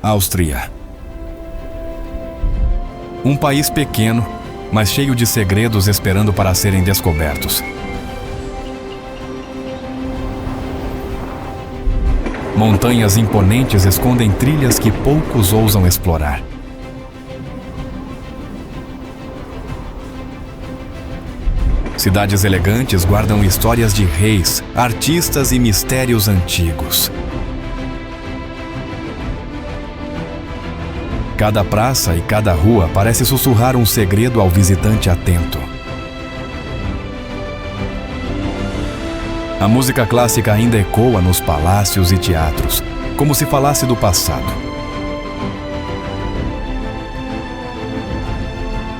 Áustria. Um país pequeno, mas cheio de segredos esperando para serem descobertos. Montanhas imponentes escondem trilhas que poucos ousam explorar. Cidades elegantes guardam histórias de reis, artistas e mistérios antigos. Cada praça e cada rua parece sussurrar um segredo ao visitante atento. A música clássica ainda ecoa nos palácios e teatros, como se falasse do passado.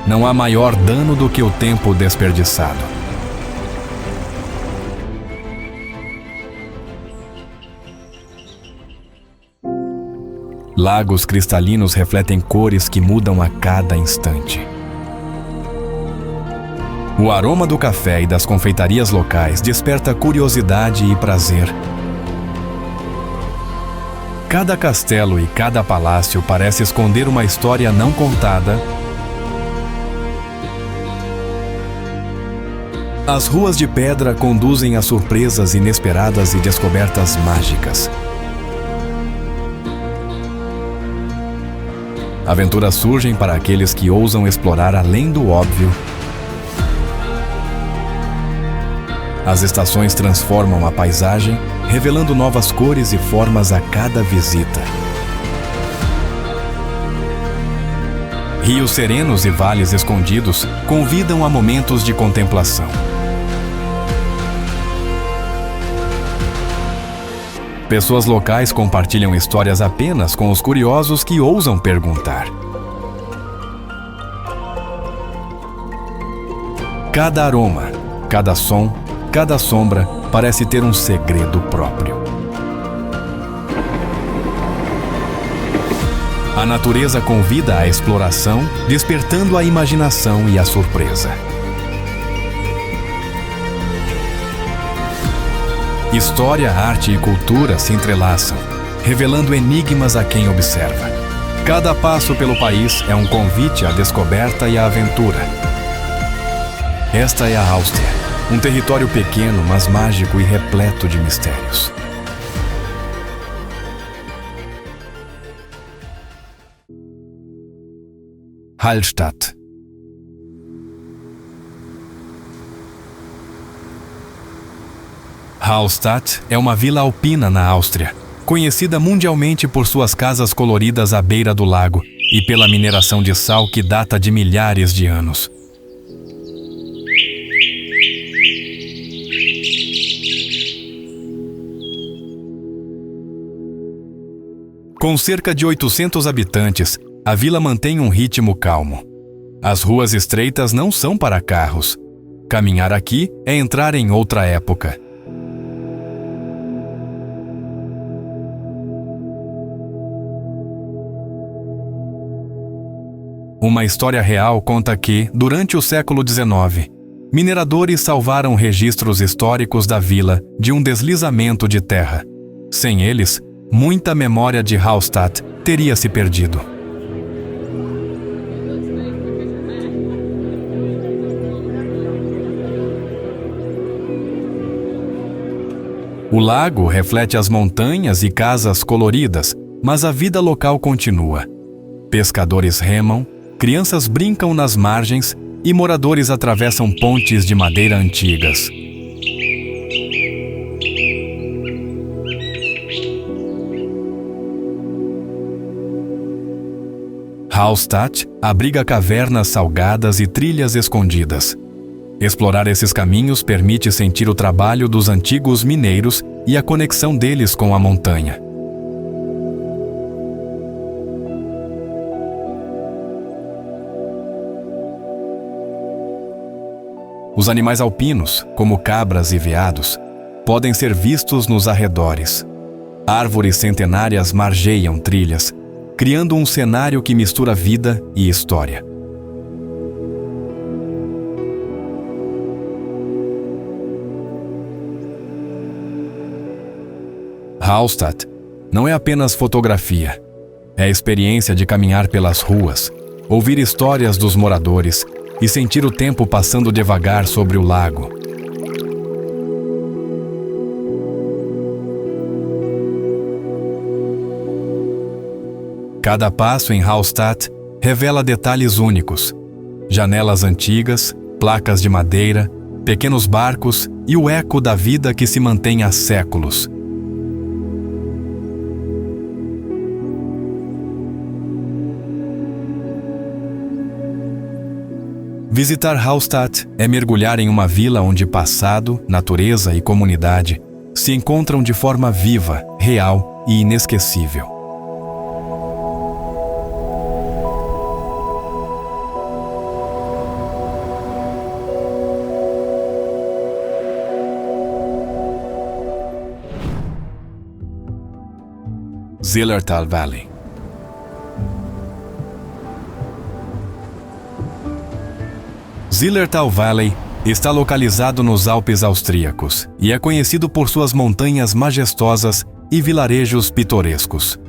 Não há maior dano do que o tempo desperdiçado. Lagos cristalinos refletem cores que mudam a cada instante. O aroma do café e das confeitarias locais desperta curiosidade e prazer. Cada castelo e cada palácio parece esconder uma história não contada. As ruas de pedra conduzem a surpresas inesperadas e descobertas mágicas. Aventuras surgem para aqueles que ousam explorar além do óbvio. As estações transformam a paisagem, revelando novas cores e formas a cada visita. Rios serenos e vales escondidos convidam a momentos de contemplação. Pessoas locais compartilham histórias apenas com os curiosos que ousam perguntar. Cada aroma, cada som, cada sombra parece ter um segredo próprio. A natureza convida à exploração, despertando a imaginação e a surpresa. História, arte e cultura se entrelaçam, revelando enigmas a quem observa. Cada passo pelo país é um convite à descoberta e à aventura. Esta é a Áustria, um território pequeno, mas mágico e repleto de mistérios. Hallstatt. Hallstatt é uma vila alpina na Áustria, conhecida mundialmente por suas casas coloridas à beira do lago e pela mineração de sal que data de milhares de anos. Com cerca de 800 habitantes, a vila mantém um ritmo calmo. As ruas estreitas não são para carros. Caminhar aqui é entrar em outra época. Uma história real conta que, durante o século XIX, mineradores salvaram registros históricos da vila de um deslizamento de terra. Sem eles, muita memória de Hallstatt teria se perdido. O lago reflete as montanhas e casas coloridas, mas a vida local continua. Pescadores remam, crianças brincam nas margens e moradores atravessam pontes de madeira antigas. Hallstatt abriga cavernas salgadas e trilhas escondidas. Explorar esses caminhos permite sentir o trabalho dos antigos mineiros e a conexão deles com a montanha. Os animais alpinos, como cabras e veados, podem ser vistos nos arredores. Árvores centenárias margeiam trilhas, criando um cenário que mistura vida e história. Hallstatt não é apenas fotografia, É a experiência de caminhar pelas ruas, ouvir histórias dos moradores e sentir o tempo passando devagar sobre o lago. Cada passo em Hallstatt revela detalhes únicos: janelas antigas, placas de madeira, pequenos barcos e o eco da vida que se mantém há séculos. Visitar Hallstatt é mergulhar em uma vila onde passado, natureza e comunidade se encontram de forma viva, real e inesquecível. Zillertal Valley. Zillertal Valley está localizado nos Alpes austríacos e é conhecido por suas montanhas majestosas e vilarejos pitorescos.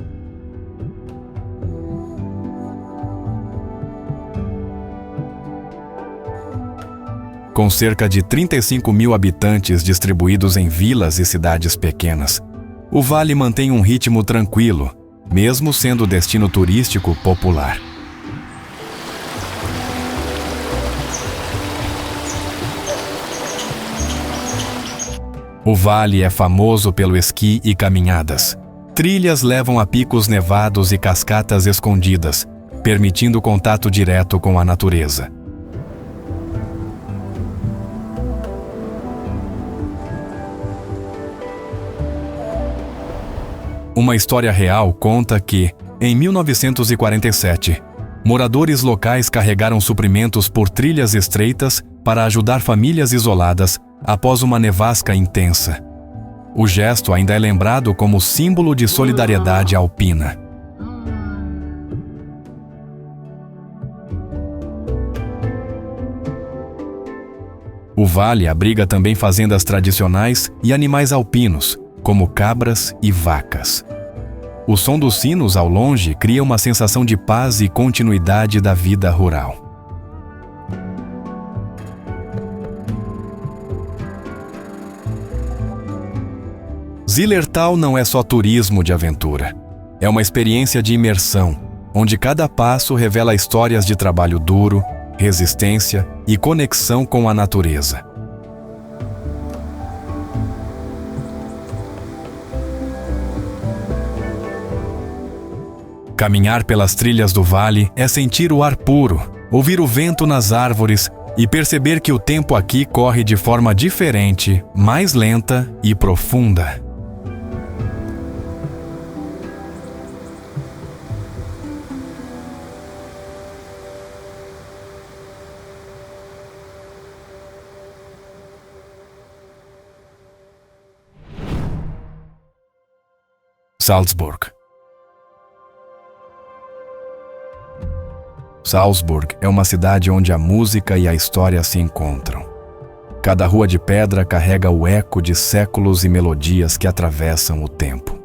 Com cerca de 35 mil habitantes distribuídos em vilas e cidades pequenas, o vale mantém um ritmo tranquilo, mesmo sendo destino turístico popular. O vale é famoso pelo esqui e caminhadas. Trilhas levam a picos nevados e cascatas escondidas, permitindo contato direto com a natureza. Uma história real conta que, em 1947, moradores locais carregaram suprimentos por trilhas estreitas para ajudar famílias isoladas após uma nevasca intensa. O gesto ainda é lembrado como símbolo de solidariedade alpina. O vale abriga também fazendas tradicionais e animais alpinos, como cabras e vacas. O som dos sinos ao longe cria uma sensação de paz e continuidade da vida rural. Zillertal não é só turismo de aventura. É uma experiência de imersão, onde cada passo revela histórias de trabalho duro, resistência e conexão com a natureza. Caminhar pelas trilhas do vale é sentir o ar puro, ouvir o vento nas árvores e perceber que o tempo aqui corre de forma diferente, mais lenta e profunda. Salzburg. Salzburg é uma cidade onde a música e a história se encontram. Cada rua de pedra carrega o eco de séculos e melodias que atravessam o tempo.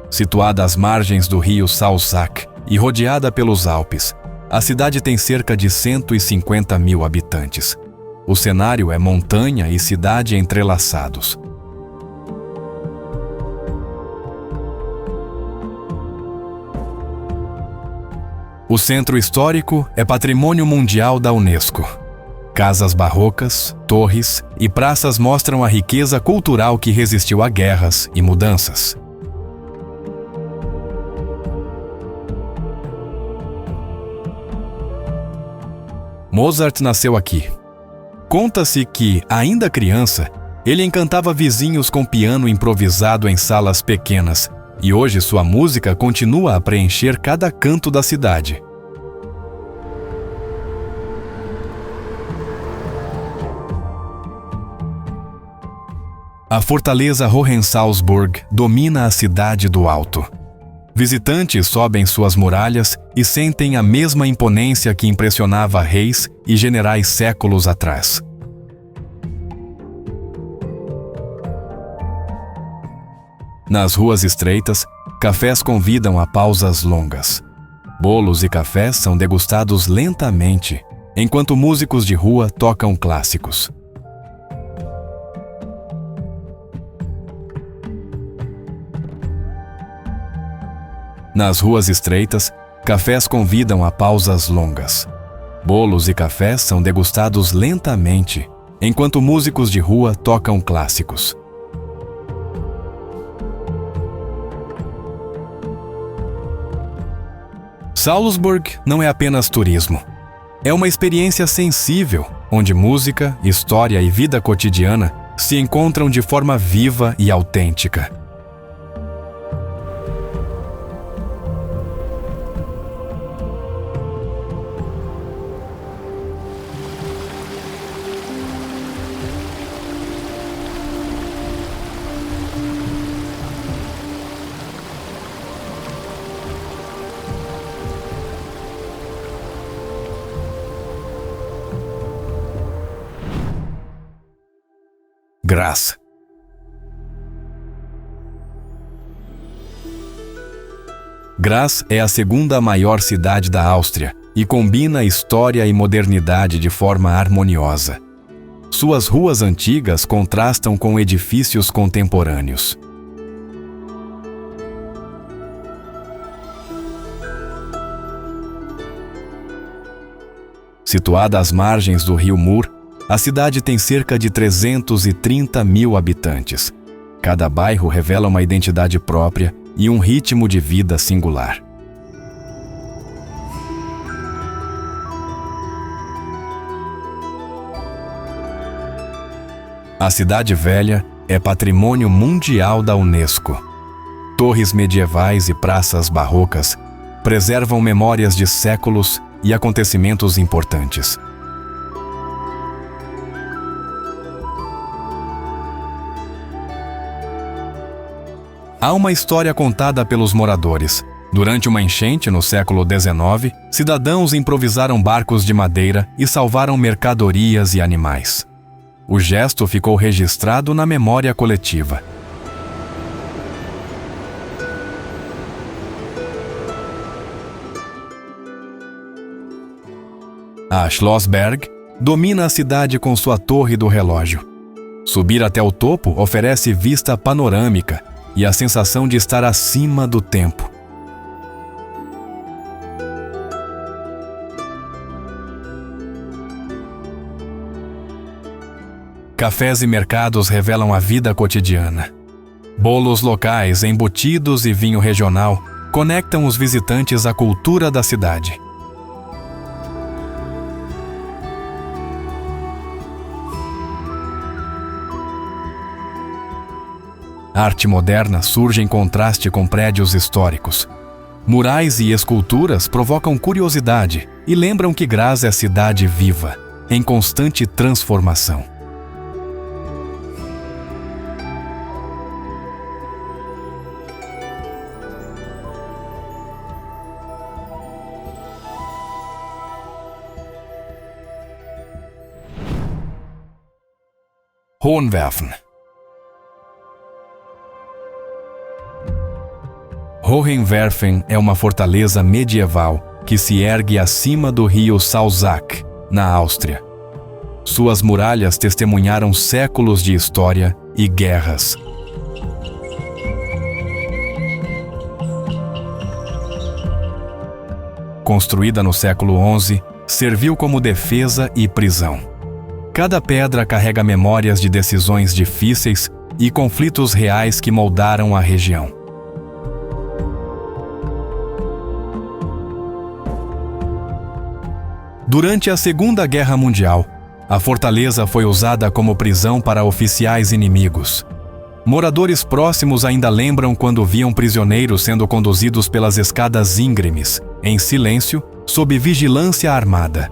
Situada às margens do rio Salzach e rodeada pelos Alpes, a cidade tem cerca de 150 mil habitantes. O cenário é montanha e cidade entrelaçados. O centro histórico é patrimônio mundial da Unesco. Casas barrocas, torres e praças mostram a riqueza cultural que resistiu a guerras e mudanças. Mozart nasceu aqui. Conta-se que, ainda criança, ele encantava vizinhos com piano improvisado em salas pequenas, e hoje sua música continua a preencher cada canto da cidade. A fortaleza Hohensalzburg domina a cidade do alto. Visitantes sobem suas muralhas e sentem a mesma imponência que impressionava reis e generais séculos atrás. Nas ruas estreitas, cafés convidam a pausas longas. Bolos e cafés são degustados lentamente, enquanto músicos de rua tocam clássicos. Nas ruas estreitas, cafés convidam a pausas longas. Bolos e cafés são degustados lentamente, enquanto músicos de rua tocam clássicos. Salzburg não é apenas turismo. É uma experiência sensível, onde música, história e vida cotidiana se encontram de forma viva e autêntica. Graz. Graz é a segunda maior cidade da Áustria e combina história e modernidade de forma harmoniosa. Suas ruas antigas contrastam com edifícios contemporâneos. Situada às margens do rio Mur, a cidade tem cerca de 330 mil habitantes. Cada bairro revela uma identidade própria e um ritmo de vida singular. A Cidade Velha é patrimônio mundial da Unesco. Torres medievais e praças barrocas preservam memórias de séculos e acontecimentos importantes. Há uma história contada pelos moradores. Durante uma enchente no século XIX, cidadãos improvisaram barcos de madeira e salvaram mercadorias e animais. O gesto ficou registrado na memória coletiva. A Schlossberg domina a cidade com sua torre do relógio. Subir até o topo oferece vista panorâmica e a sensação de estar acima do tempo. Cafés e mercados revelam a vida cotidiana. Bolos locais, embutidos e vinho regional conectam os visitantes à cultura da cidade. A arte moderna surge em contraste com prédios históricos. Murais e esculturas provocam curiosidade e lembram que Graz é cidade viva, em constante transformação. Hohenwerfen. Hohenwerfen é uma fortaleza medieval que se ergue acima do rio Salzach, na Áustria. Suas muralhas testemunharam séculos de história e guerras. Construída no século XI, serviu como defesa e prisão. Cada pedra carrega memórias de decisões difíceis e conflitos reais que moldaram a região. Durante a Segunda Guerra Mundial, a fortaleza foi usada como prisão para oficiais inimigos. Moradores próximos ainda lembram quando viam prisioneiros sendo conduzidos pelas escadas íngremes, em silêncio, sob vigilância armada.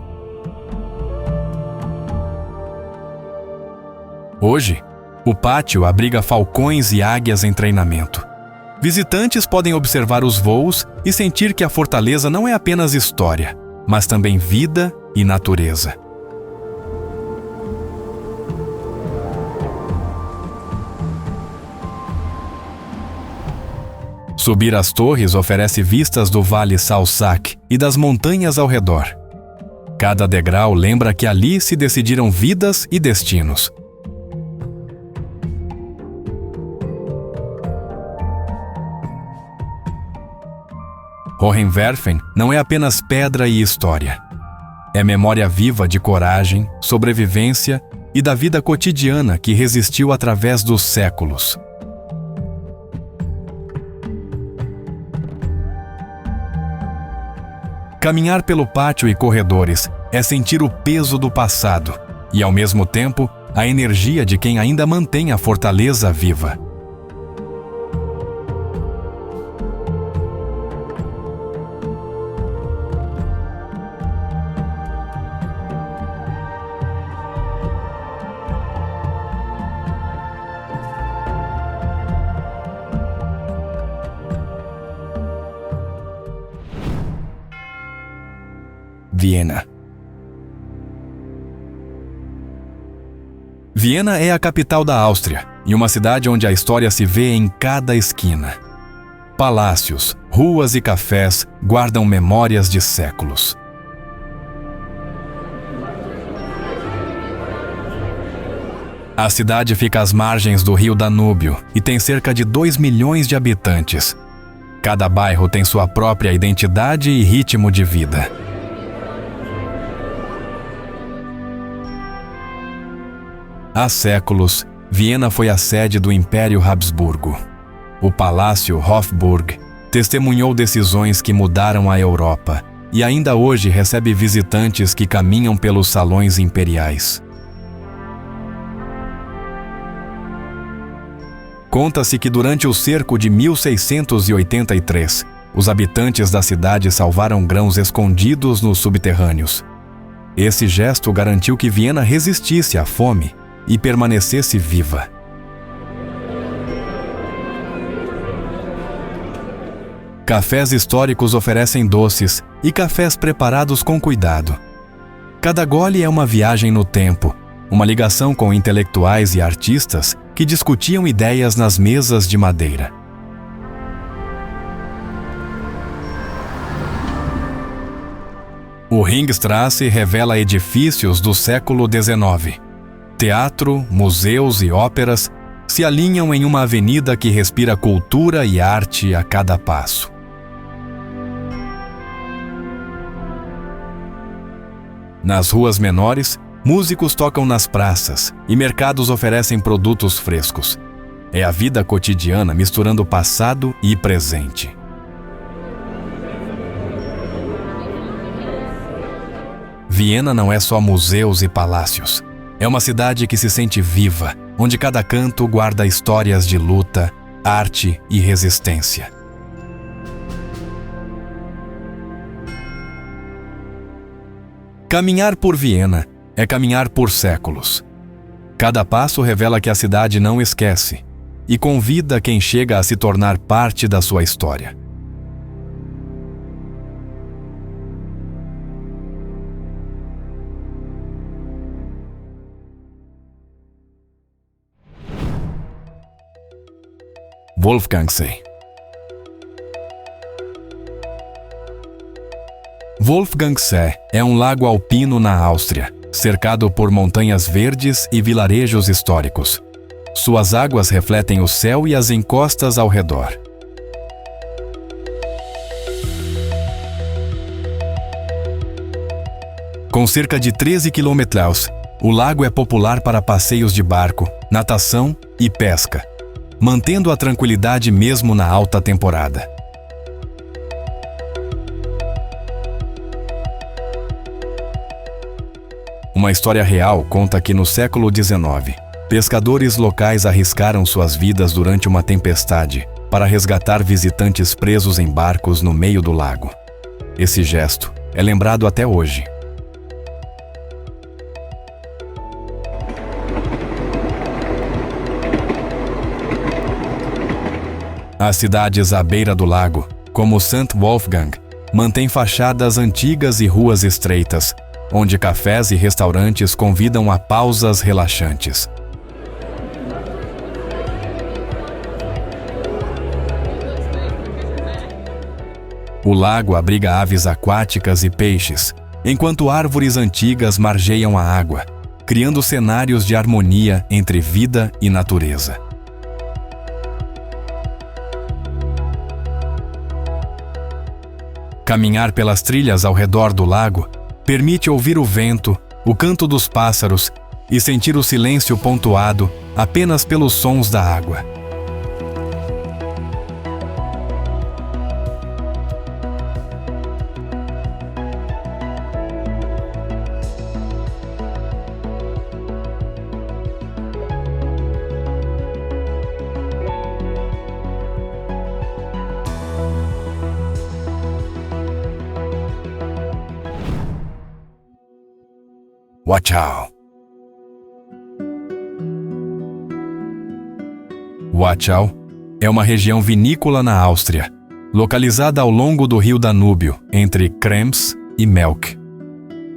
Hoje, o pátio abriga falcões e águias em treinamento. Visitantes podem observar os voos e sentir que a fortaleza não é apenas história, mas também vida e natureza. Subir as torres oferece vistas do Vale Salsac e das montanhas ao redor. Cada degrau lembra que ali se decidiram vidas e destinos. Hohenwerfen não é apenas pedra e história. É memória viva de coragem, sobrevivência e da vida cotidiana que resistiu através dos séculos. Caminhar pelo pátio e corredores é sentir o peso do passado e, ao mesmo tempo, a energia de quem ainda mantém a fortaleza viva. Viena. Viena é a capital da Áustria e uma cidade onde a história se vê em cada esquina. Palácios, ruas e cafés guardam memórias de séculos. A cidade fica às margens do rio Danúbio e tem cerca de 2 milhões de habitantes. Cada bairro tem sua própria identidade e ritmo de vida. Há séculos, Viena foi a sede do Império Habsburgo. O Palácio Hofburg testemunhou decisões que mudaram a Europa e ainda hoje recebe visitantes que caminham pelos salões imperiais. Conta-se que durante o cerco de 1683, os habitantes da cidade salvaram grãos escondidos nos subterrâneos. Esse gesto garantiu que Viena resistisse à fome e permanecesse viva. Cafés históricos oferecem doces e cafés preparados com cuidado. Cada gole é uma viagem no tempo, uma ligação com intelectuais e artistas que discutiam ideias nas mesas de madeira. O Ringstrasse revela edifícios do século XIX. Teatro, museus e óperas se alinham em uma avenida que respira cultura e arte a cada passo. Nas ruas menores, músicos tocam nas praças e mercados oferecem produtos frescos. É a vida cotidiana misturando passado e presente. Viena não é só museus e palácios. É uma cidade que se sente viva, onde cada canto guarda histórias de luta, arte e resistência. Caminhar por Viena é caminhar por séculos. Cada passo revela que a cidade não esquece e convida quem chega a se tornar parte da sua história. Wolfgangsee. Wolfgangsee é um lago alpino na Áustria, cercado por montanhas verdes e vilarejos históricos. Suas águas refletem o céu e as encostas ao redor. Com cerca de 13 quilômetros, o lago é popular para passeios de barco, natação e pesca, mantendo a tranquilidade mesmo na alta temporada. Uma história real conta que no século XIX, pescadores locais arriscaram suas vidas durante uma tempestade para resgatar visitantes presos em barcos no meio do lago. Esse gesto é lembrado até hoje. As cidades à beira do lago, como St. Wolfgang, mantêm fachadas antigas e ruas estreitas, onde cafés e restaurantes convidam a pausas relaxantes. O lago abriga aves aquáticas e peixes, enquanto árvores antigas margeiam a água, criando cenários de harmonia entre vida e natureza. Caminhar pelas trilhas ao redor do lago permite ouvir o vento, o canto dos pássaros e sentir o silêncio pontuado apenas pelos sons da água. Wachau. Wachau é uma região vinícola na Áustria, localizada ao longo do rio Danúbio, entre Krems e Melk.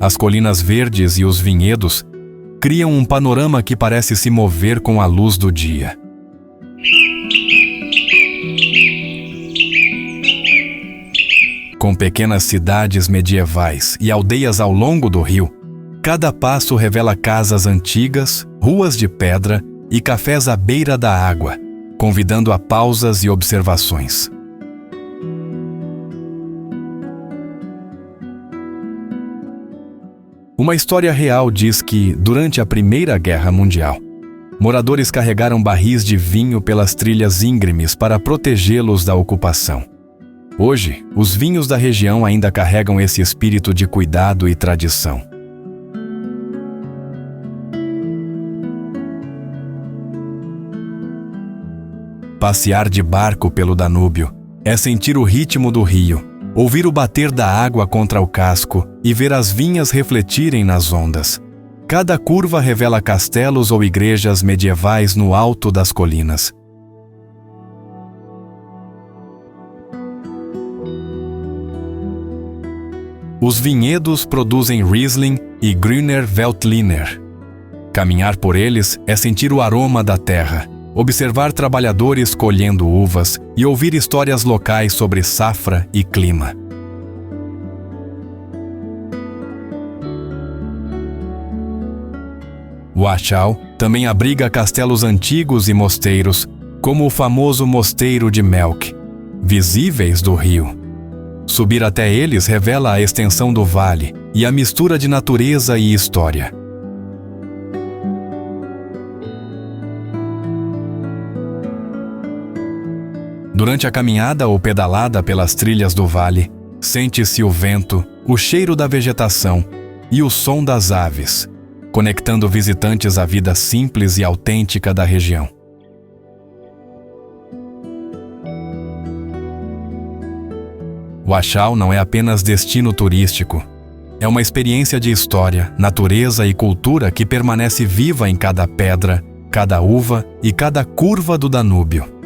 As colinas verdes e os vinhedos criam um panorama que parece se mover com a luz do dia. Com pequenas cidades medievais e aldeias ao longo do rio, cada passo revela casas antigas, ruas de pedra e cafés à beira da água, convidando a pausas e observações. Uma história real diz que, durante a Primeira Guerra Mundial, moradores carregaram barris de vinho pelas trilhas íngremes para protegê-los da ocupação. Hoje, os vinhos da região ainda carregam esse espírito de cuidado e tradição. Passear de barco pelo Danúbio é sentir o ritmo do rio, ouvir o bater da água contra o casco e ver as vinhas refletirem nas ondas. Cada curva revela castelos ou igrejas medievais no alto das colinas. Os vinhedos produzem Riesling e Grüner Veltliner. Caminhar por eles é sentir o aroma da terra, observar trabalhadores colhendo uvas e ouvir histórias locais sobre safra e clima. Wachau também abriga castelos antigos e mosteiros, como o famoso Mosteiro de Melk, visíveis do rio. Subir até eles revela a extensão do vale e a mistura de natureza e história. Durante a caminhada ou pedalada pelas trilhas do vale, sente-se o vento, o cheiro da vegetação e o som das aves, conectando visitantes à vida simples e autêntica da região. Wachau não é apenas destino turístico. É uma experiência de história, natureza e cultura que permanece viva em cada pedra, cada uva e cada curva do Danúbio.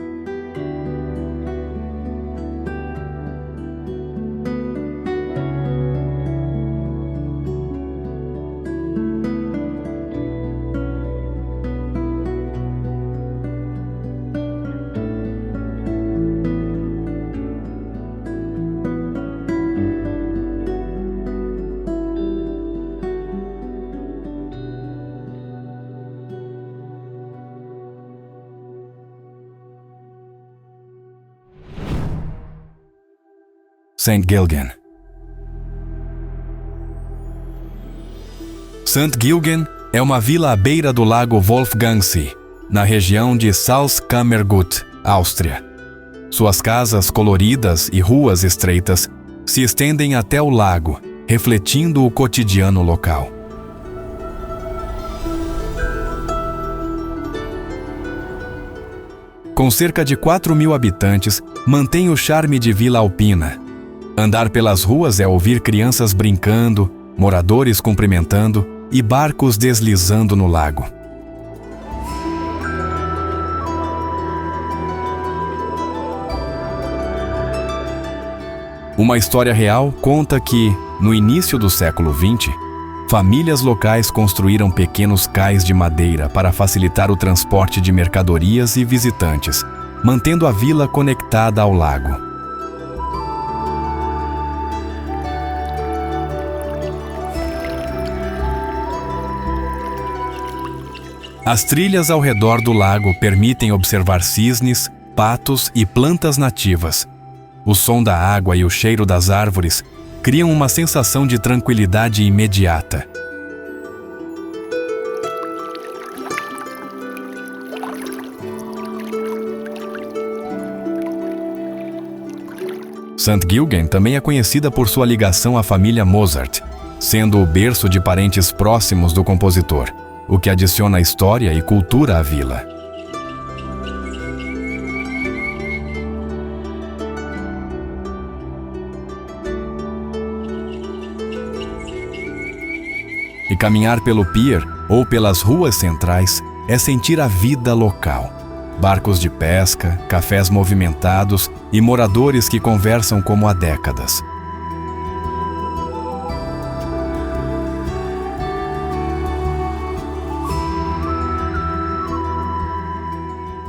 St. Gilgen. St. Gilgen é uma vila à beira do lago Wolfgangsee, na região de Salzkammergut, Áustria. Suas casas coloridas e ruas estreitas se estendem até o lago, refletindo o cotidiano local. Com cerca de 4.000 habitantes, mantém o charme de vila alpina. Andar pelas ruas é ouvir crianças brincando, moradores cumprimentando e barcos deslizando no lago. Uma história real conta que, no início do século XX, famílias locais construíram pequenos cais de madeira para facilitar o transporte de mercadorias e visitantes, mantendo a vila conectada ao lago. As trilhas ao redor do lago permitem observar cisnes, patos e plantas nativas. O som da água e o cheiro das árvores criam uma sensação de tranquilidade imediata. St. Gilgen também é conhecida por sua ligação à família Mozart, sendo o berço de parentes próximos do compositor, o que adiciona história e cultura à vila. E caminhar pelo pier ou pelas ruas centrais é sentir a vida local. Barcos de pesca, cafés movimentados e moradores que conversam como há décadas.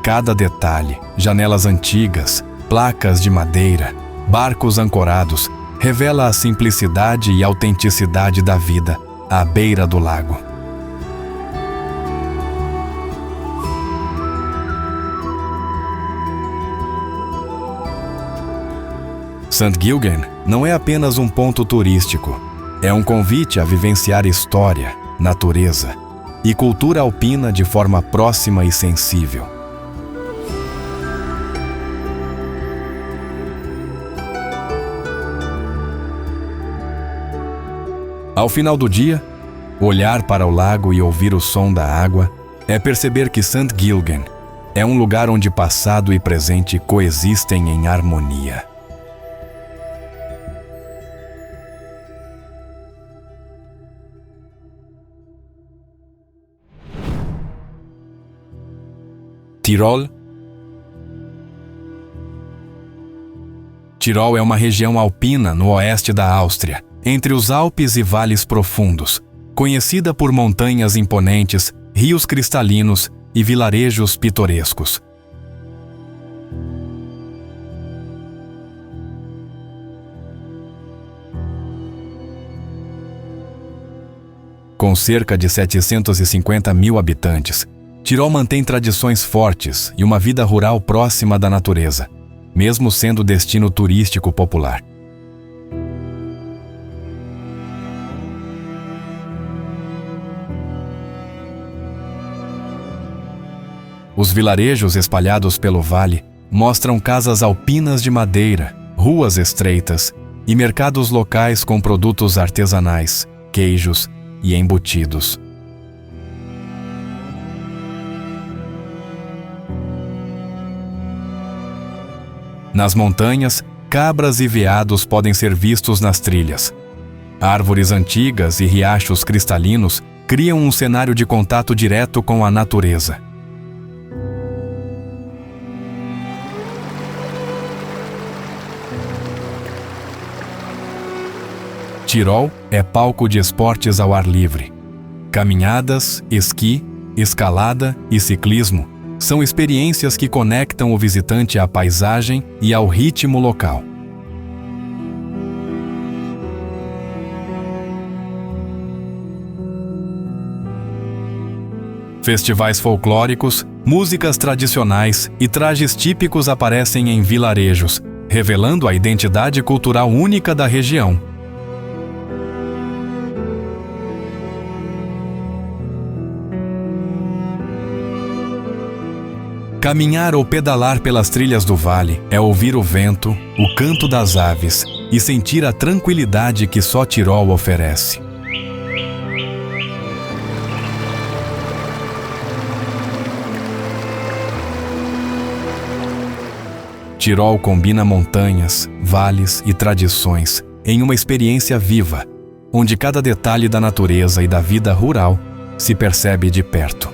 Cada detalhe, janelas antigas, placas de madeira, barcos ancorados, revela a simplicidade e autenticidade da vida à beira do lago. St. Gilgen não é apenas um ponto turístico, é um convite a vivenciar história, natureza e cultura alpina de forma próxima e sensível. Ao final do dia, olhar para o lago e ouvir o som da água é perceber que St. Gilgen é um lugar onde passado e presente coexistem em harmonia. Tirol. Tirol é uma região alpina no oeste da Áustria, entre os Alpes e vales profundos, conhecida por montanhas imponentes, rios cristalinos e vilarejos pitorescos. Com cerca de 750 mil habitantes, Tirol mantém tradições fortes e uma vida rural próxima da natureza, mesmo sendo destino turístico popular. Os vilarejos espalhados pelo vale mostram casas alpinas de madeira, ruas estreitas e mercados locais com produtos artesanais, queijos e embutidos. Nas montanhas, cabras e veados podem ser vistos nas trilhas. Árvores antigas e riachos cristalinos criam um cenário de contato direto com a natureza. Tirol é palco de esportes ao ar livre. Caminhadas, esqui, escalada e ciclismo são experiências que conectam o visitante à paisagem e ao ritmo local. Festivais folclóricos, músicas tradicionais e trajes típicos aparecem em vilarejos, revelando a identidade cultural única da região. Caminhar ou pedalar pelas trilhas do vale é ouvir o vento, o canto das aves e sentir a tranquilidade que só Tirol oferece. Tirol combina montanhas, vales e tradições em uma experiência viva, onde cada detalhe da natureza e da vida rural se percebe de perto.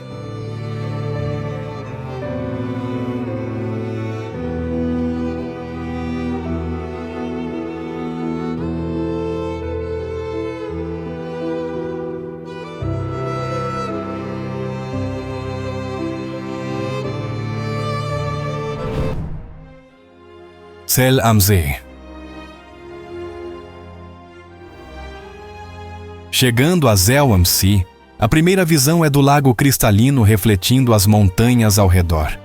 Zell am See. Chegando a Zell am See, A primeira visão é do lago cristalino refletindo as montanhas ao redor.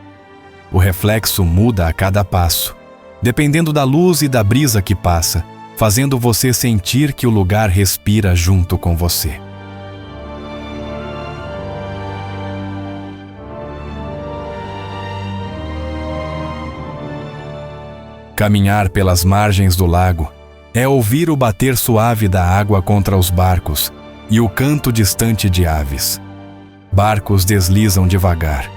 O reflexo muda a cada passo, dependendo da luz e da brisa que passa, fazendo você sentir que o lugar respira junto com você. Caminhar pelas margens do lago é ouvir o bater suave da água contra os barcos e o canto distante de aves. Barcos deslizam devagar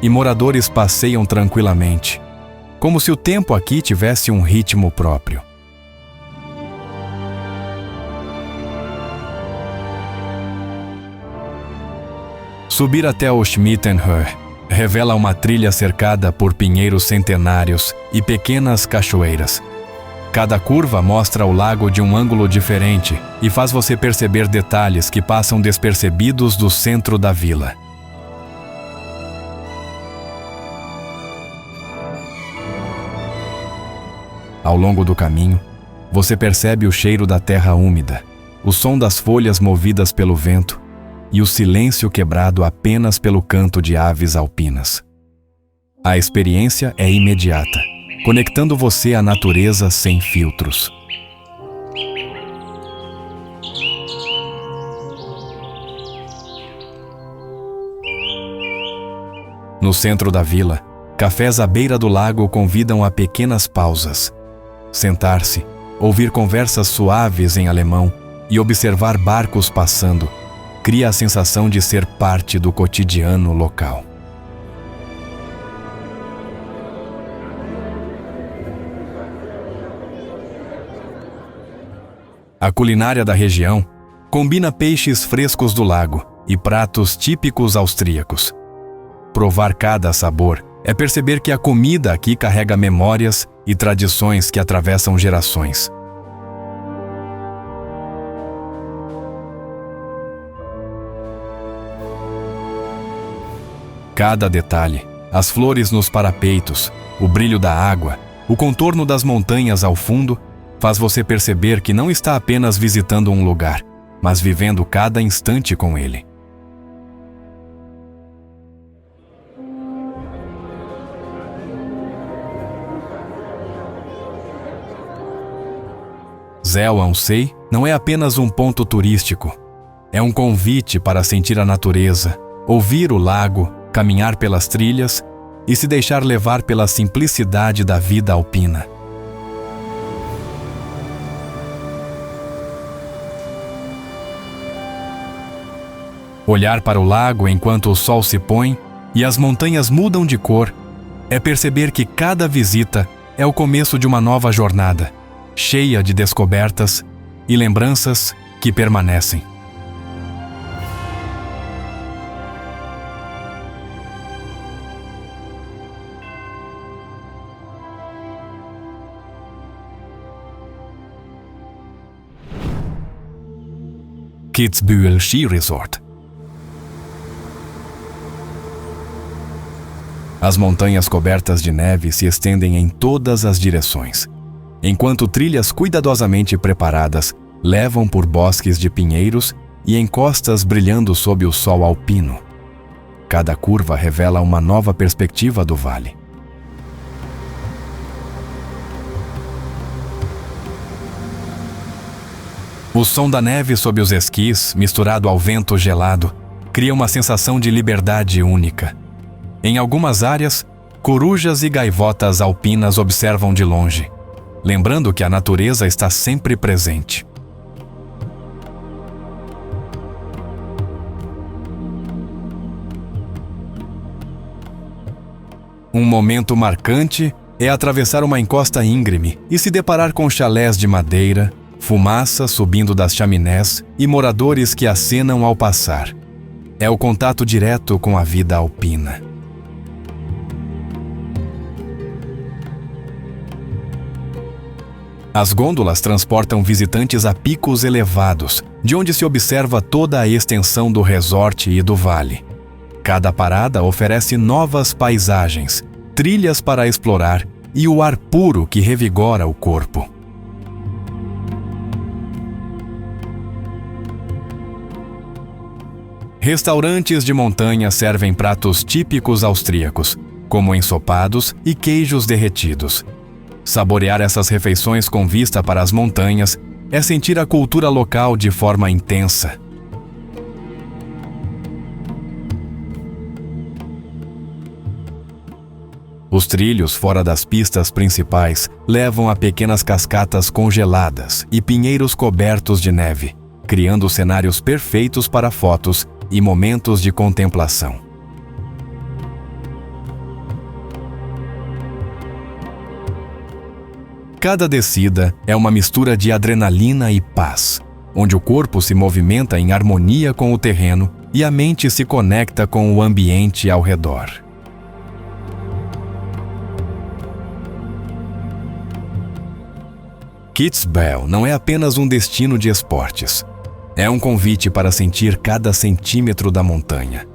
e moradores passeiam tranquilamente, como se o tempo aqui tivesse um ritmo próprio. Subir até o Schmittenhöhe revela uma trilha cercada por pinheiros centenários e pequenas cachoeiras. Cada curva mostra o lago de um ângulo diferente e faz você perceber detalhes que passam despercebidos do centro da vila. Ao longo do caminho, você percebe o cheiro da terra úmida, o som das folhas movidas pelo vento e o silêncio quebrado apenas pelo canto de aves alpinas. A experiência é imediata, conectando você à natureza sem filtros. No centro da vila, cafés à beira do lago convidam a pequenas pausas. Sentar-se, ouvir conversas suaves em alemão e observar barcos passando cria a sensação de ser parte do cotidiano local. A culinária da região combina peixes frescos do lago e pratos típicos austríacos. Provar cada sabor é perceber que a comida aqui carrega memórias e tradições que atravessam gerações. Cada detalhe, as flores nos parapeitos, o brilho da água, o contorno das montanhas ao fundo, faz você perceber que não está apenas visitando um lugar, mas vivendo cada instante com ele. Zell am See não é apenas um ponto turístico. É um convite para sentir a natureza, ouvir o lago, caminhar pelas trilhas e se deixar levar pela simplicidade da vida alpina. Olhar para o lago enquanto o sol se põe e as montanhas mudam de cor é perceber que cada visita é o começo de uma nova jornada, cheia de descobertas e lembranças que permanecem. Kitzbühel Ski Resort. As montanhas cobertas de neve se estendem em todas as direções, enquanto trilhas cuidadosamente preparadas levam por bosques de pinheiros e encostas brilhando sob o sol alpino. Cada curva revela uma nova perspectiva do vale. O som da neve sob os esquis, misturado ao vento gelado, cria uma sensação de liberdade única. Em algumas áreas, corujas e gaivotas alpinas observam de longe, lembrando que a natureza está sempre presente. Um momento marcante é atravessar uma encosta íngreme e se deparar com chalés de madeira, fumaça subindo das chaminés e moradores que acenam ao passar. É o contato direto com a vida alpina. As gôndolas transportam visitantes a picos elevados, de onde se observa toda a extensão do resort e do vale. Cada parada oferece novas paisagens, trilhas para explorar e o ar puro que revigora o corpo. Restaurantes de montanha servem pratos típicos austríacos, como ensopados e queijos derretidos. Saborear essas refeições com vista para as montanhas é sentir a cultura local de forma intensa. Os trilhos fora das pistas principais levam a pequenas cascatas congeladas e pinheiros cobertos de neve, criando cenários perfeitos para fotos e momentos de contemplação. Cada descida é uma mistura de adrenalina e paz, onde o corpo se movimenta em harmonia com o terreno e a mente se conecta com o ambiente ao redor. Kitzbühel não é apenas um destino de esportes. É um convite para sentir cada centímetro da montanha,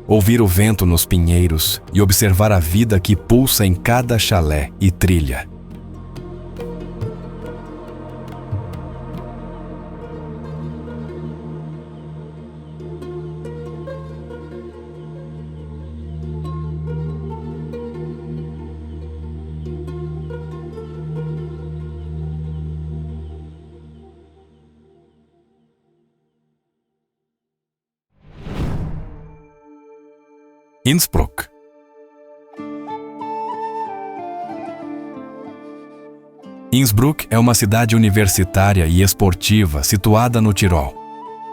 ouvir o vento nos pinheiros e observar a vida que pulsa em cada chalé e trilha. Innsbruck. Innsbruck é uma cidade universitária e esportiva situada no Tirol,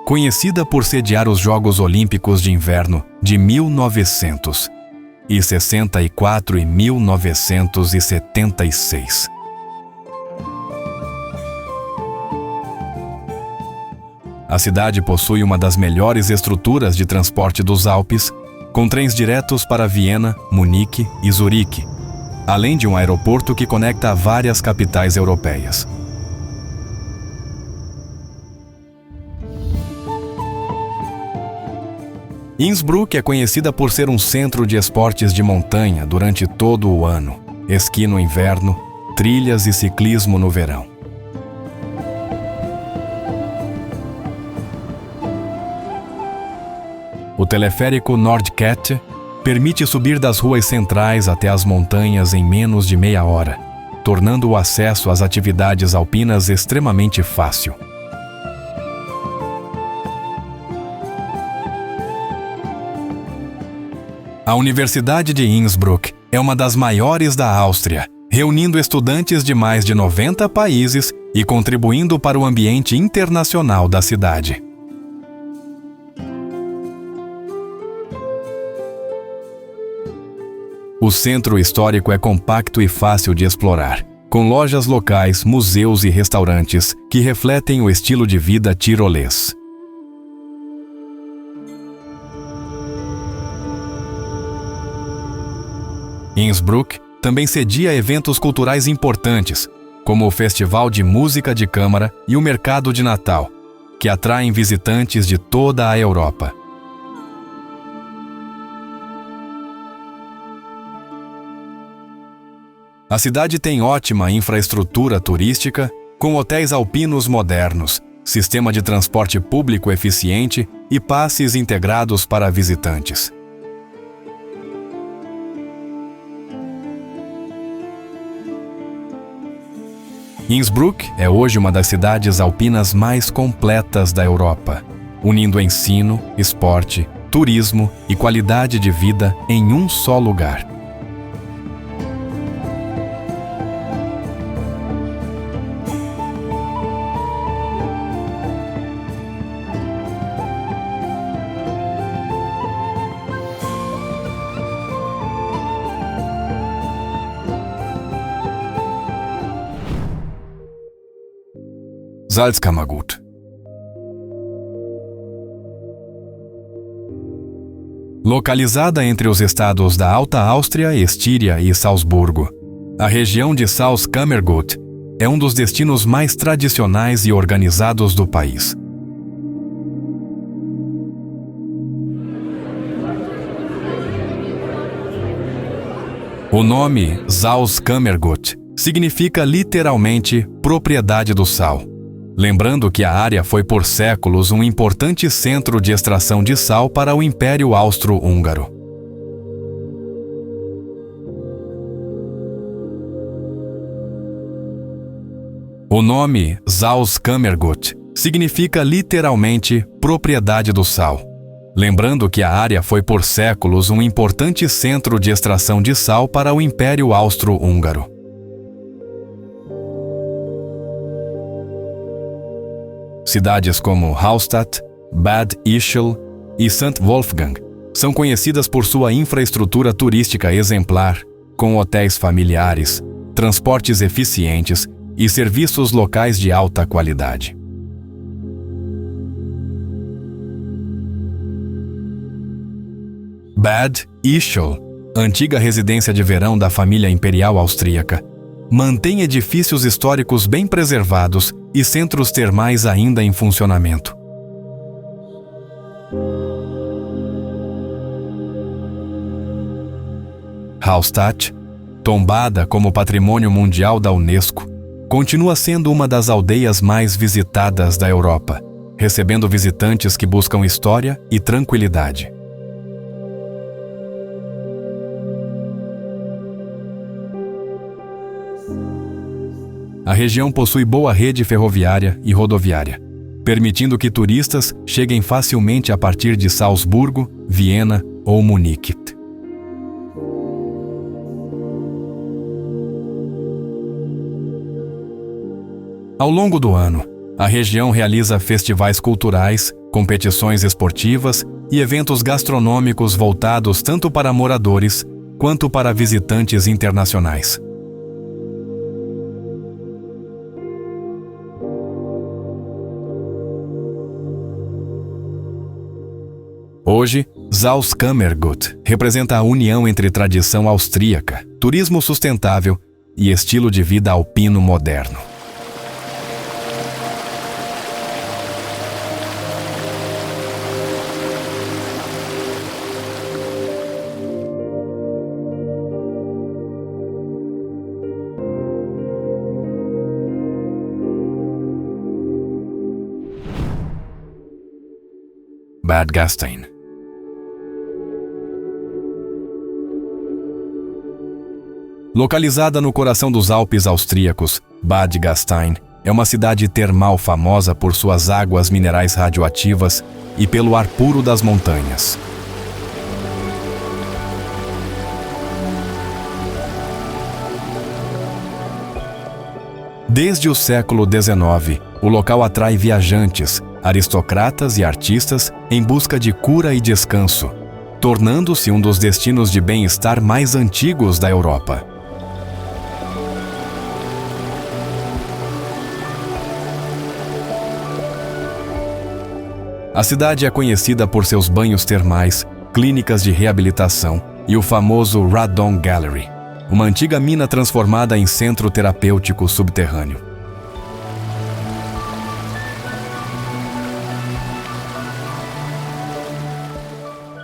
conhecida por sediar os Jogos Olímpicos de Inverno de 1964 e 1976. A cidade possui uma das melhores estruturas de transporte dos Alpes, com trens diretos para Viena, Munique e Zurique, além de um aeroporto que conecta a várias capitais europeias. Innsbruck é conhecida por ser um centro de esportes de montanha durante todo o ano, esqui no inverno, trilhas e ciclismo no verão. O teleférico Nordkette permite subir das ruas centrais até as montanhas em menos de meia hora, tornando o acesso às atividades alpinas extremamente fácil. A Universidade de Innsbruck é uma das maiores da Áustria, reunindo estudantes de mais de 90 países e contribuindo para o ambiente internacional da cidade. O centro histórico é compacto e fácil de explorar, com lojas locais, museus e restaurantes que refletem o estilo de vida tirolês. Innsbruck também cedia eventos culturais importantes, como o Festival de Música de Câmara e o Mercado de Natal, que atraem visitantes de toda a Europa. A cidade tem ótima infraestrutura turística, com hotéis alpinos modernos, sistema de transporte público eficiente e passes integrados para visitantes. Innsbruck é hoje uma das cidades alpinas mais completas da Europa, unindo ensino, esporte, turismo e qualidade de vida em um só lugar. Salzkammergut. Localizada entre os estados da Alta Áustria, Estíria e Salzburgo, a região de Salzkammergut é um dos destinos mais tradicionais e organizados do país. O nome Salzkammergut significa literalmente propriedade do sal, lembrando que a área foi por séculos um importante centro de extração de sal para o Império Austro-Húngaro. O nome Salzkammergut significa literalmente propriedade do sal, lembrando que a área foi por séculos um importante centro de extração de sal para o Império Austro-Húngaro. Cidades como Hallstatt, Bad Ischl e St. Wolfgang são conhecidas por sua infraestrutura turística exemplar, com hotéis familiares, transportes eficientes e serviços locais de alta qualidade. Bad Ischl, antiga residência de verão da família imperial austríaca, mantém edifícios históricos bem preservados e centros termais ainda em funcionamento. Hallstatt, tombada como Patrimônio Mundial da Unesco, continua sendo uma das aldeias mais visitadas da Europa, recebendo visitantes que buscam história e tranquilidade. A região possui boa rede ferroviária e rodoviária, permitindo que turistas cheguem facilmente a partir de Salzburgo, Viena ou Munique. Ao longo do ano, a região realiza festivais culturais, competições esportivas e eventos gastronômicos voltados tanto para moradores quanto para visitantes internacionais. Hoje, Salzkammergut representa a união entre tradição austríaca, turismo sustentável e estilo de vida alpino moderno. Bad Gastein. Localizada no coração dos Alpes austríacos, Bad Gastein é uma cidade termal famosa por suas águas minerais radioativas e pelo ar puro das montanhas. Desde o século XIX, o local atrai viajantes, aristocratas e artistas em busca de cura e descanso, tornando-se um dos destinos de bem-estar mais antigos da Europa. A cidade é conhecida por seus banhos termais, clínicas de reabilitação e o famoso Radon Gallery, uma antiga mina transformada em centro terapêutico subterrâneo.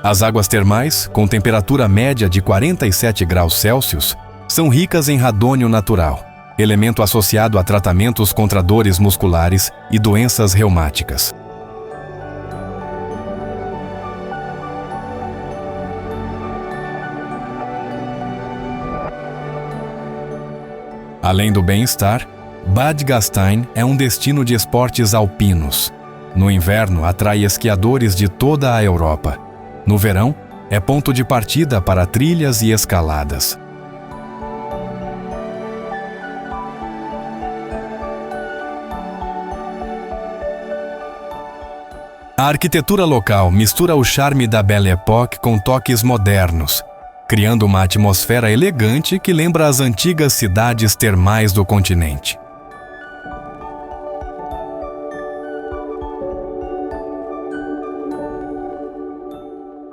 As águas termais, com temperatura média de 47 graus Celsius, são ricas em radônio natural, elemento associado a tratamentos contra dores musculares e doenças reumáticas. Além do bem-estar, Bad Gastein é um destino de esportes alpinos. No inverno, atrai esquiadores de toda a Europa. No verão, é ponto de partida para trilhas e escaladas. A arquitetura local mistura o charme da Belle Époque com toques modernos, criando uma atmosfera elegante que lembra as antigas cidades termais do continente.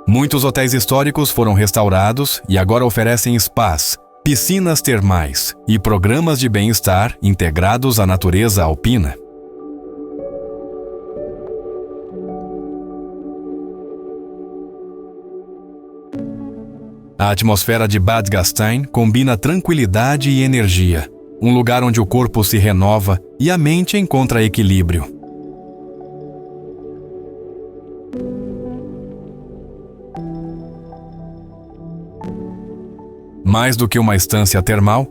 Muitos hotéis históricos foram restaurados e agora oferecem spas, piscinas termais e programas de bem-estar integrados à natureza alpina. A atmosfera de Bad Gastein combina tranquilidade e energia, um lugar onde o corpo se renova e a mente encontra equilíbrio. Mais do que uma estância termal,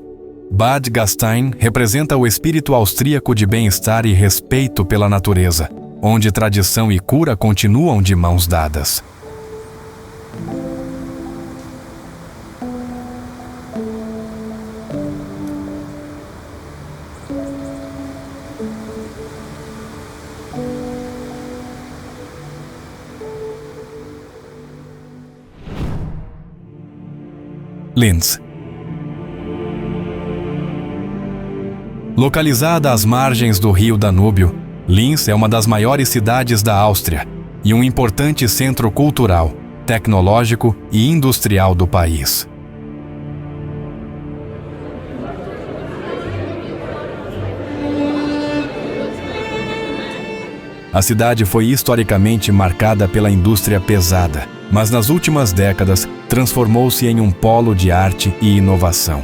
Bad Gastein representa o espírito austríaco de bem-estar e respeito pela natureza, onde tradição e cura continuam de mãos dadas. Linz. Localizada às margens do rio Danúbio, Linz é uma das maiores cidades da Áustria e um importante centro cultural, tecnológico e industrial do país. A cidade foi historicamente marcada pela indústria pesada, mas nas últimas décadas transformou-se em um polo de arte e inovação.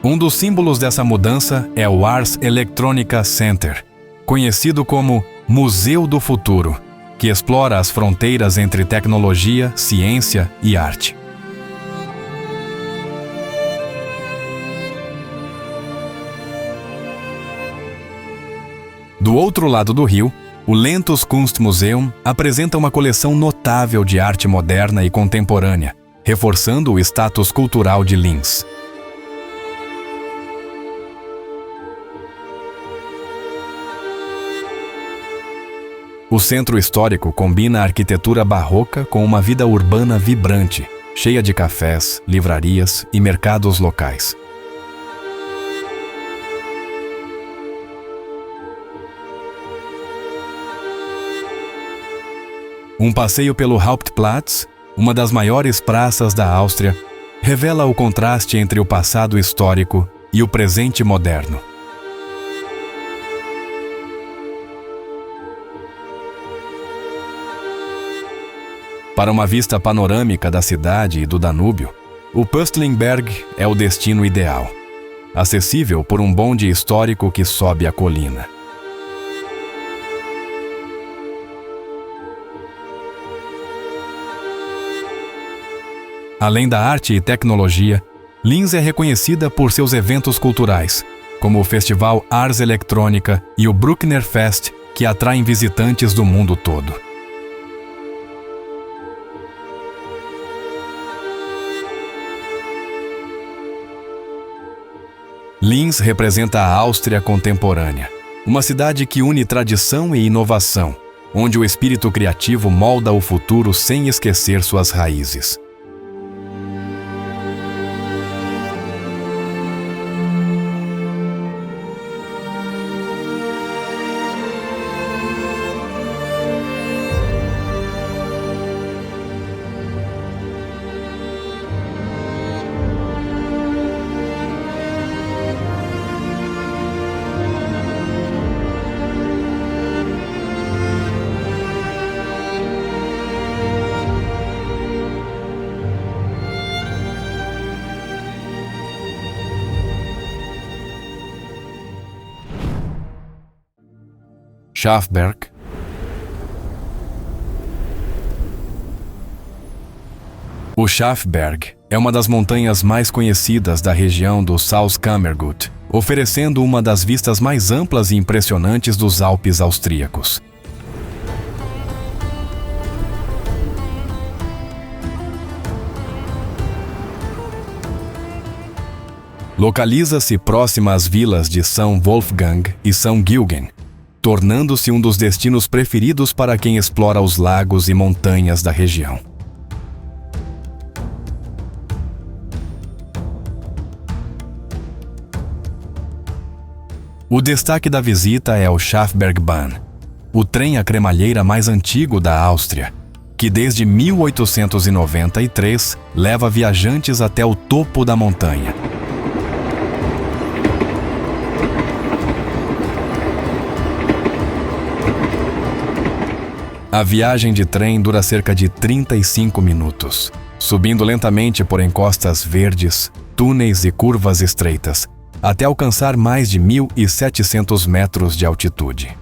Um dos símbolos dessa mudança é o Ars Electronica Center, conhecido como Museu do Futuro, que explora as fronteiras entre tecnologia, ciência e arte. Do outro lado do rio, o Lentus Kunstmuseum apresenta uma coleção notável de arte moderna e contemporânea, reforçando o status cultural de Linz. O centro histórico combina a arquitetura barroca com uma vida urbana vibrante, cheia de cafés, livrarias e mercados locais. Um passeio pelo Hauptplatz, uma das maiores praças da Áustria, revela o contraste entre o passado histórico e o presente moderno. Para uma vista panorâmica da cidade e do Danúbio, o Pöstlingberg é o destino ideal, acessível por um bonde histórico que sobe a colina. Além da arte e tecnologia, Linz é reconhecida por seus eventos culturais, como o Festival Ars Electronica e o Bruckner Fest, que atraem visitantes do mundo todo. Linz representa a Áustria contemporânea, uma cidade que une tradição e inovação, onde o espírito criativo molda o futuro sem esquecer suas raízes. Schafberg. O Schafberg é uma das montanhas mais conhecidas da região do Salzkammergut, oferecendo uma das vistas mais amplas e impressionantes dos Alpes austríacos. Localiza-se próxima às vilas de São Wolfgang e São Gilgen, tornando-se um dos destinos preferidos para quem explora os lagos e montanhas da região. O destaque da visita é o Schafbergbahn, o trem à cremalheira mais antigo da Áustria, que desde 1893 leva viajantes até o topo da montanha. A viagem de trem dura cerca de 35 minutos, subindo lentamente por encostas verdes, túneis e curvas estreitas, até alcançar mais de 1.700 metros de altitude.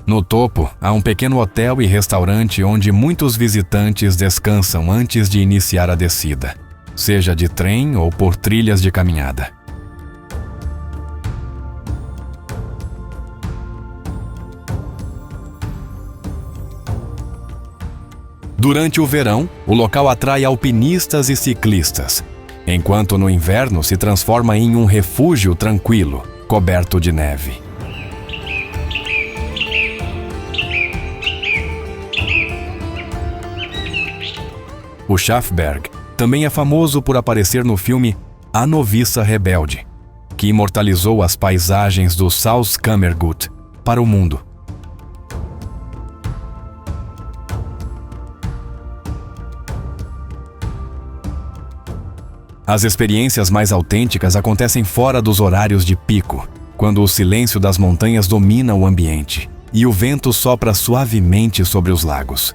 No topo, há um pequeno hotel e restaurante onde muitos visitantes descansam antes de iniciar a descida, seja de trem ou por trilhas de caminhada. Durante o verão, o local atrai alpinistas e ciclistas, enquanto no inverno se transforma em um refúgio tranquilo, coberto de neve. O Schafberg também é famoso por aparecer no filme A Noviça Rebelde, que imortalizou as paisagens do Salzkammergut para o mundo. As experiências mais autênticas acontecem fora dos horários de pico, quando o silêncio das montanhas domina o ambiente e o vento sopra suavemente sobre os lagos.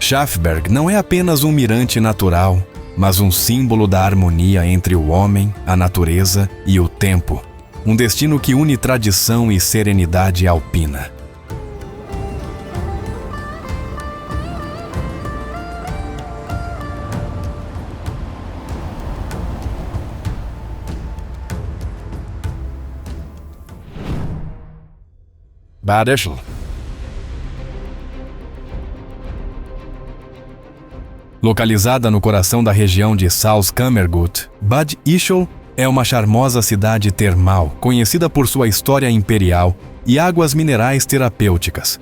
Schafberg não é apenas um mirante natural, mas um símbolo da harmonia entre o homem, a natureza e o tempo. Um destino que une tradição e serenidade alpina. Bad Ischl. Localizada no coração da região de Salzkammergut, Bad Ischl é uma charmosa cidade termal, conhecida por sua história imperial e águas minerais terapêuticas.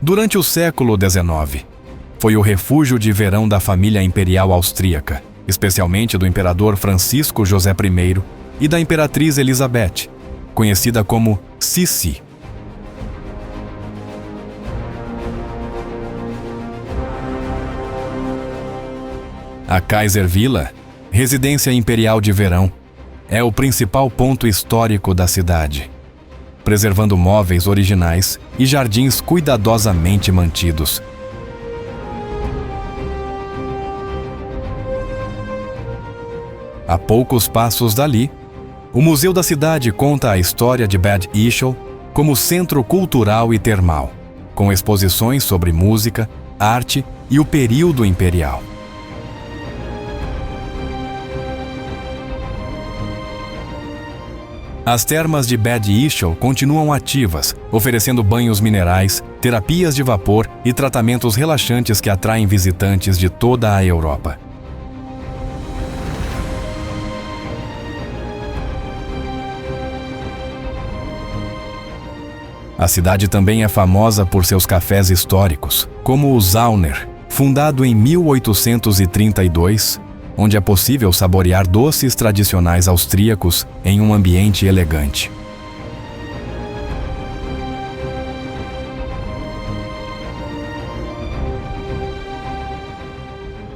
Durante o século XIX, foi o refúgio de verão da família imperial austríaca, especialmente do imperador Francisco José I e da imperatriz Elizabeth, conhecida como Sissi. A Kaiservilla, residência imperial de verão, é o principal ponto histórico da cidade, preservando móveis originais e jardins cuidadosamente mantidos. A poucos passos dali, o Museu da Cidade conta a história de Bad Ischl como centro cultural e termal, com exposições sobre música, arte e o período imperial. As termas de Bad Ischl continuam ativas, oferecendo banhos minerais, terapias de vapor e tratamentos relaxantes que atraem visitantes de toda a Europa. A cidade também é famosa por seus cafés históricos, como o Zauner, fundado em 1832, onde é possível saborear doces tradicionais austríacos em um ambiente elegante.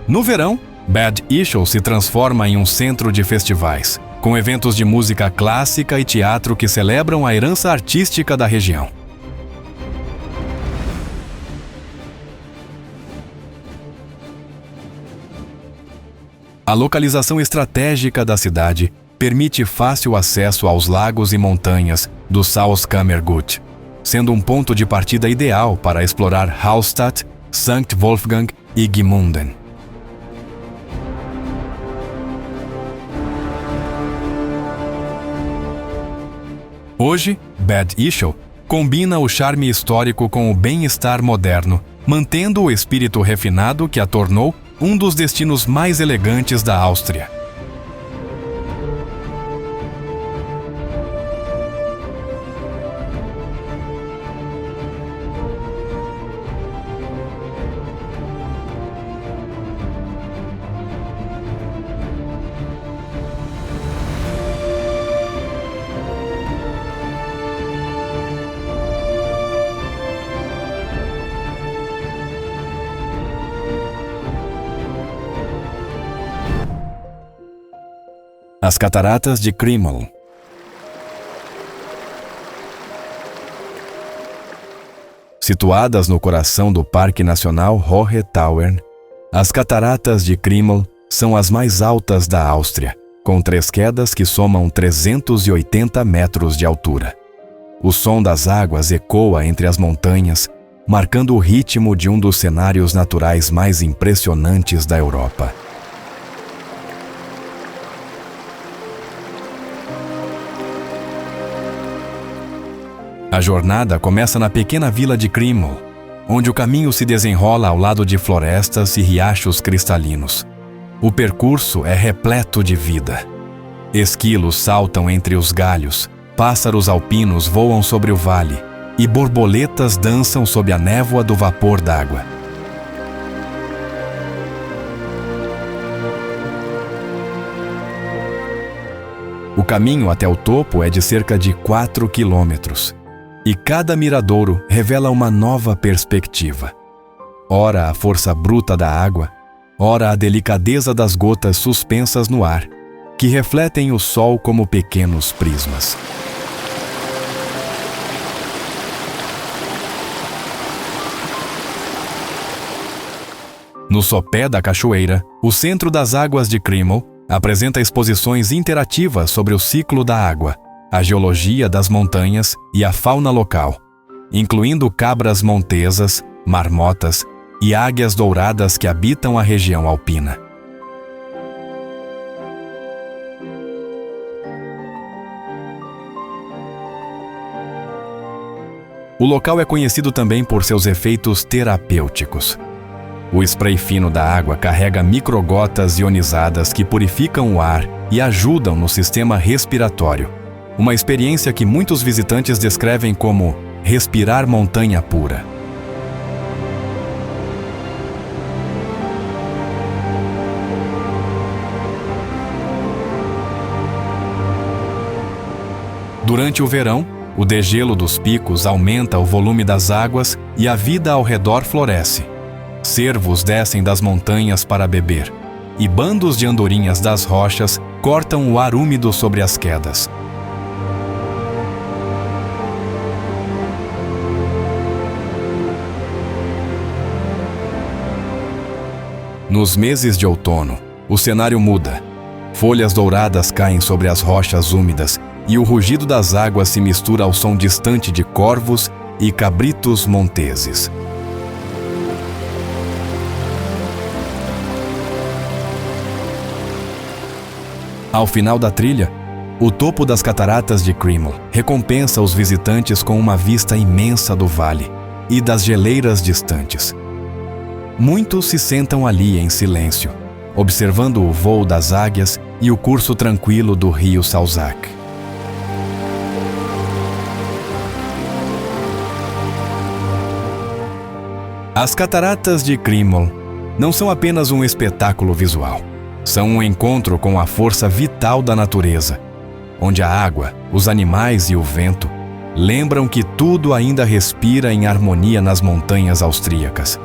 No verão, Bad Ischl se transforma em um centro de festivais, com eventos de música clássica e teatro que celebram a herança artística da região. A localização estratégica da cidade permite fácil acesso aos lagos e montanhas do Salzkammergut, sendo um ponto de partida ideal para explorar Hallstatt, St. Wolfgang e Gmunden. Hoje, Bad Ischl combina o charme histórico com o bem-estar moderno, mantendo o espírito refinado que a tornou um dos destinos mais elegantes da Áustria. As Cataratas de Krimml. Situadas no coração do Parque Nacional Hohe-Tauern, as Cataratas de Krimml são as mais altas da Áustria, com 3 quedas que somam 380 metros de altura. O som das águas ecoa entre as montanhas, marcando o ritmo de um dos cenários naturais mais impressionantes da Europa. A jornada começa na pequena vila de Krimml, onde o caminho se desenrola ao lado de florestas e riachos cristalinos. O percurso é repleto de vida. Esquilos saltam entre os galhos, pássaros alpinos voam sobre o vale e borboletas dançam sob a névoa do vapor d'água. O caminho até o topo é de cerca de 4 quilômetros. E cada miradouro revela uma nova perspectiva. Ora a força bruta da água, ora a delicadeza das gotas suspensas no ar, que refletem o sol como pequenos prismas. No sopé da cachoeira, o Centro das Águas de Krimml apresenta exposições interativas sobre o ciclo da água, a geologia das montanhas e a fauna local, incluindo cabras montesas, marmotas e águias douradas que habitam a região alpina. O local é conhecido também por seus efeitos terapêuticos. O spray fino da água carrega microgotas ionizadas que purificam o ar e ajudam no sistema respiratório. Uma experiência que muitos visitantes descrevem como respirar montanha pura. Durante o verão, o degelo dos picos aumenta o volume das águas e a vida ao redor floresce. Cervos descem das montanhas para beber, e bandos de andorinhas das rochas cortam o ar úmido sobre as quedas. Nos meses de outono, o cenário muda. Folhas douradas caem sobre as rochas úmidas e o rugido das águas se mistura ao som distante de corvos e cabritos monteses. Ao final da trilha, o topo das Cataratas de Krimml recompensa os visitantes com uma vista imensa do vale e das geleiras distantes. Muitos se sentam ali em silêncio, observando o voo das águias e o curso tranquilo do rio Salzach. As Cataratas de Krimml não são apenas um espetáculo visual. São um encontro com a força vital da natureza, onde a água, os animais e o vento lembram que tudo ainda respira em harmonia nas montanhas austríacas.